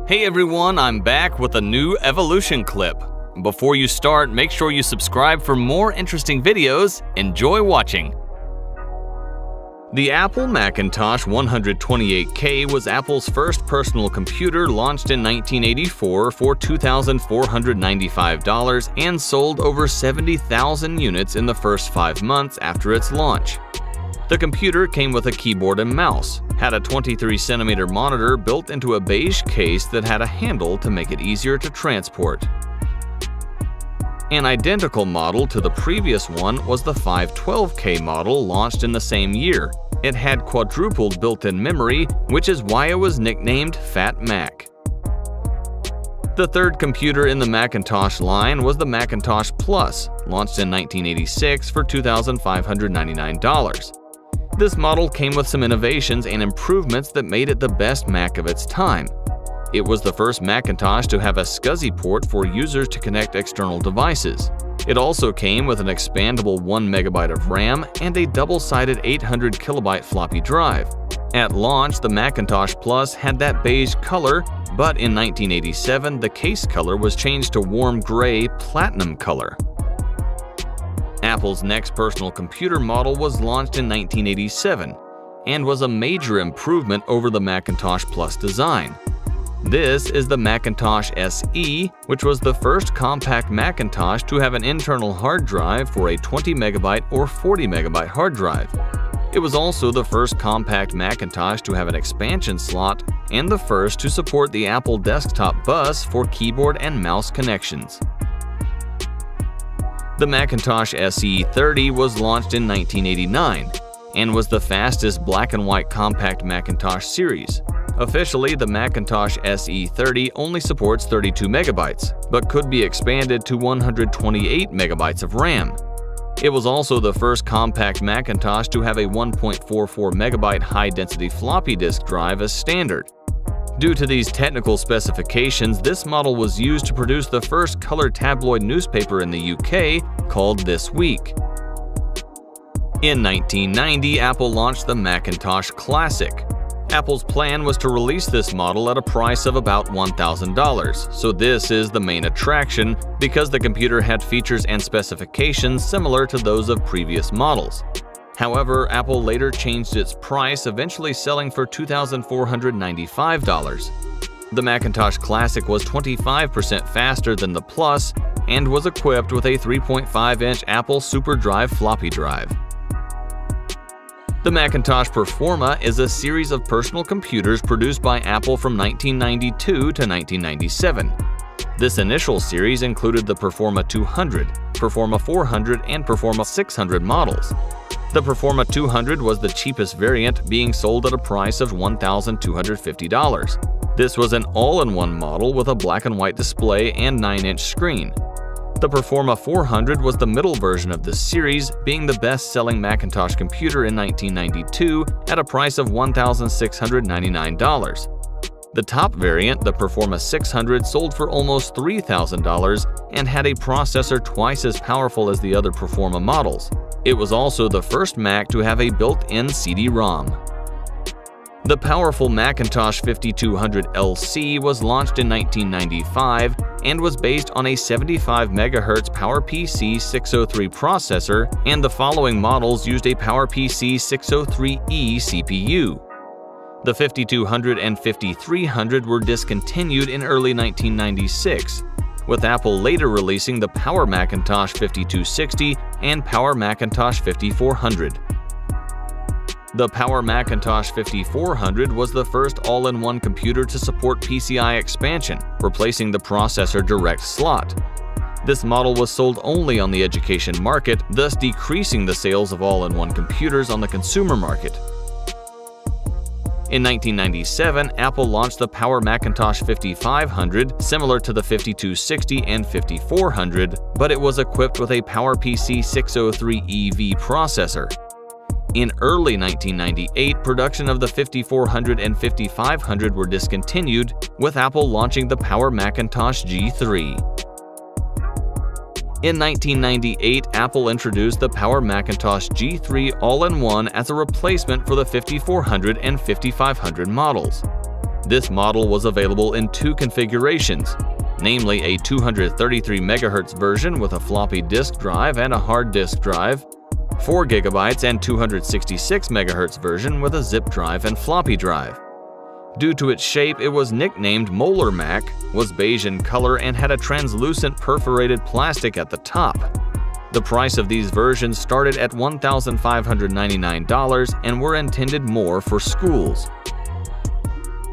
Hey everyone, I'm back with a new evolution clip. Before you start, make sure you subscribe for more interesting videos. Enjoy watching. The Apple Macintosh 128K was Apple's first personal computer, launched in 1984 for $2,495 and sold over 70,000 units in the first 5 months after its launch. The computer came with a keyboard and mouse, had a 23cm monitor built into a beige case that had a handle to make it easier to transport. An identical model to the previous one was the 512K model, launched in the same year. It had quadrupled built-in memory, which is why it was nicknamed Fat Mac. The third computer in the Macintosh line was the Macintosh Plus, launched in 1986 for $2,599. This model came with some innovations and improvements that made it the best Mac of its time. It was the first Macintosh to have a SCSI port for users to connect external devices. It also came with an expandable 1 MB of RAM and a double-sided 800 KB floppy drive. At launch, the Macintosh Plus had that beige color, but in 1987 the case color was changed to warm gray platinum color. Apple's next personal computer model was launched in 1987 and was a major improvement over the Macintosh Plus design. This is the Macintosh SE, which was the first compact Macintosh to have an internal hard drive for a 20 MB or 40 MB hard drive. It was also the first compact Macintosh to have an expansion slot and the first to support the Apple Desktop Bus for keyboard and mouse connections. The Macintosh SE30 was launched in 1989 and was the fastest black and white compact Macintosh series. Officially, the Macintosh SE30 only supports 32 MB, but could be expanded to 128 MB of RAM. It was also the first compact Macintosh to have a 1.44 MB high-density floppy disk drive as standard. Due to these technical specifications, this model was used to produce the first color tabloid newspaper in the UK, called This Week. In 1990, Apple launched the Macintosh Classic. Apple's plan was to release this model at a price of about $1,000, so this is the main attraction because the computer had features and specifications similar to those of previous models. However, Apple later changed its price, eventually selling for $2,495. The Macintosh Classic was 25% faster than the Plus and was equipped with a 3.5-inch Apple SuperDrive floppy drive. The Macintosh Performa is a series of personal computers produced by Apple from 1992 to 1997. This initial series included the Performa 200, Performa 400, and Performa 600 models. The Performa 200 was the cheapest variant, being sold at a price of $1,250. This was an all-in-one model with a black and white display and 9-inch screen. The Performa 400 was the middle version of this series, being the best-selling Macintosh computer in 1992 at a price of $1,699. The top variant, the Performa 600, sold for almost $3,000 and had a processor twice as powerful as the other Performa models. It was also the first Mac to have a built-in CD-ROM. The powerful Macintosh 5200 LC was launched in 1995 and was based on a 75 MHz PowerPC 603 processor, and the following models used a PowerPC 603E CPU. The 5200 and 5300 were discontinued in early 1996, with Apple later releasing the Power Macintosh 5260 and Power Macintosh 5400. The Power Macintosh 5400 was the first all-in-one computer to support PCI expansion, replacing the processor direct slot. This model was sold only on the education market, thus decreasing the sales of all-in-one computers on the consumer market. In 1997, Apple launched the Power Macintosh 5500, similar to the 5260 and 5400, but it was equipped with a PowerPC 603EV processor. In early 1998, production of the 5400 and 5500 were discontinued, with Apple launching the Power Macintosh G3. In 1998, Apple introduced the Power Macintosh G3 all-in-one as a replacement for the 5400 and 5500 models. This model was available in two configurations, namely a 233 MHz version with a floppy disk drive and a hard disk drive, 4 GB and 266 MHz version with a zip drive and floppy drive. Due to its shape, it was nicknamed Molar Mac, was beige in color, and had a translucent perforated plastic at the top. The price of these versions started at $1,599 and were intended more for schools.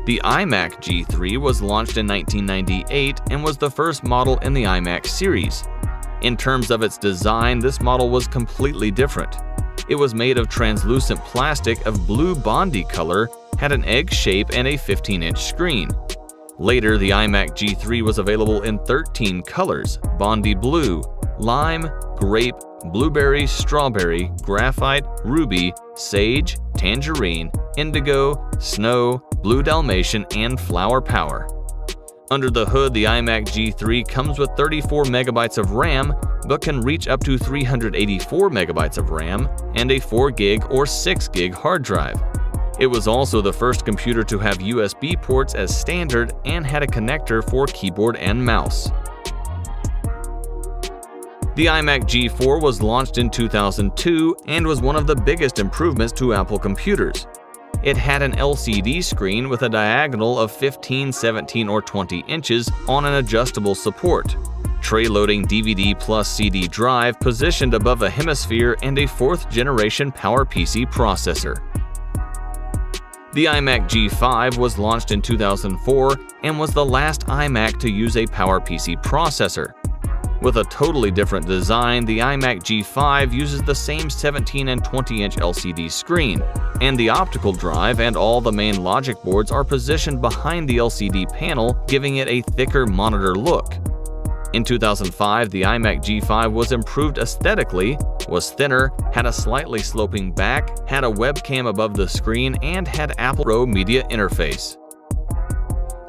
The iMac G3 was launched in 1998 and was the first model in the iMac series. In terms of its design, this model was completely different. It was made of translucent plastic of blue Bondi color, had an egg shape, and a 15-inch screen. Later, the iMac G3 was available in 13 colors: Bondi blue, lime, grape, blueberry, strawberry, graphite, ruby, sage, tangerine, indigo, snow, blue Dalmatian, and flower power. Under the hood, the iMac G3 comes with 34 MB of RAM, but can reach up to 384 MB of RAM and a 4 GB or 6 GB hard drive. It was also the first computer to have USB ports as standard and had a connector for keyboard and mouse. The iMac G4 was launched in 2002 and was one of the biggest improvements to Apple computers. It had an LCD screen with a diagonal of 15, 17, or 20 inches on an adjustable support, tray-loading DVD plus CD drive positioned above a hemisphere, and a 4th-generation PowerPC processor. The iMac G5 was launched in 2004 and was the last iMac to use a PowerPC processor. With a totally different design, the iMac G5 uses the same 17 and 20-inch LCD screen, and the optical drive and all the main logic boards are positioned behind the LCD panel, giving it a thicker monitor look. In 2005, the iMac G5 was improved aesthetically, was thinner, had a slightly sloping back, had a webcam above the screen, and had Apple Pro Media Interface.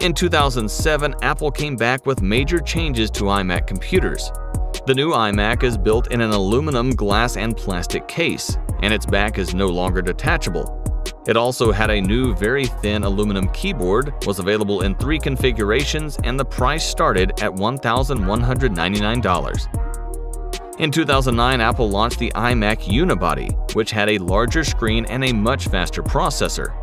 In 2007, Apple came back with major changes to iMac computers. The new iMac is built in an aluminum, glass, and plastic case, and its back is no longer detachable. It also had a new, very thin aluminum keyboard, was available in 3 configurations, and the price started at $1,199. In 2009, Apple launched the iMac Unibody, which had a larger screen and a much faster processor.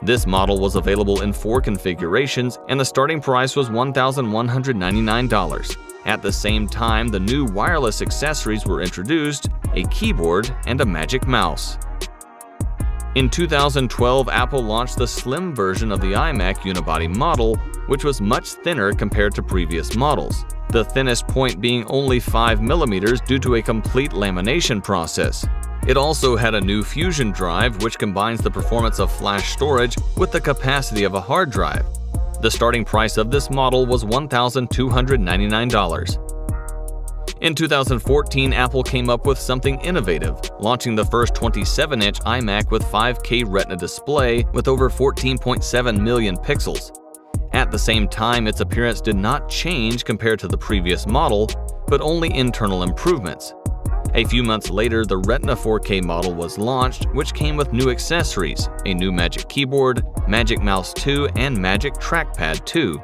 This model was available in 4 configurations, and the starting price was $1,199. At the same time, the new wireless accessories were introduced, a keyboard and a Magic Mouse. In 2012, Apple launched the slim version of the iMac Unibody model, which was much thinner compared to previous models, the thinnest point being only 5 mm due to a complete lamination process. It also had a new Fusion drive, which combines the performance of flash storage with the capacity of a hard drive. The starting price of this model was $1,299. In 2014, Apple came up with something innovative, launching the first 27-inch iMac with 5K Retina display with over 14.7 million pixels. At the same time, its appearance did not change compared to the previous model, but only internal improvements. A few months later, the Retina 4K model was launched, which came with new accessories, a new Magic Keyboard, Magic Mouse 2, and Magic Trackpad 2.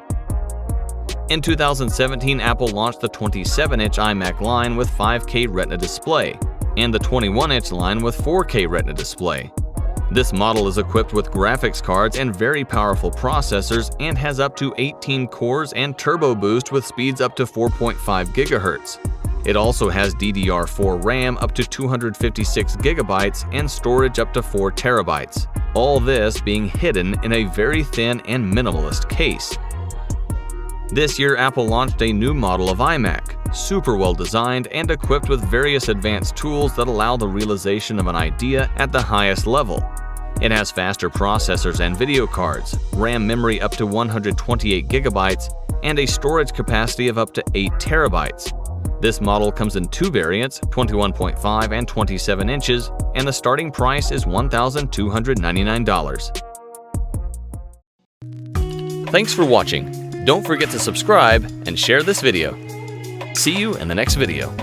In 2017, Apple launched the 27-inch iMac line with 5K Retina display, and the 21-inch line with 4K Retina display. This model is equipped with graphics cards and very powerful processors, and has up to 18 cores and turbo boost with speeds up to 4.5 GHz. It also has DDR4 RAM up to 256 GB and storage up to 4 TB. All this being hidden in a very thin and minimalist case. This year, Apple launched a new model of iMac, super well designed and equipped with various advanced tools that allow the realization of an idea at the highest level. It has faster processors and video cards, RAM memory up to 128 GB, and a storage capacity of up to 8 TB. This model comes in 2 variants, 21.5 and 27 inches, and the starting price is $1,299. Thanks for watching. Don't forget to subscribe and share this video. See you in the next video.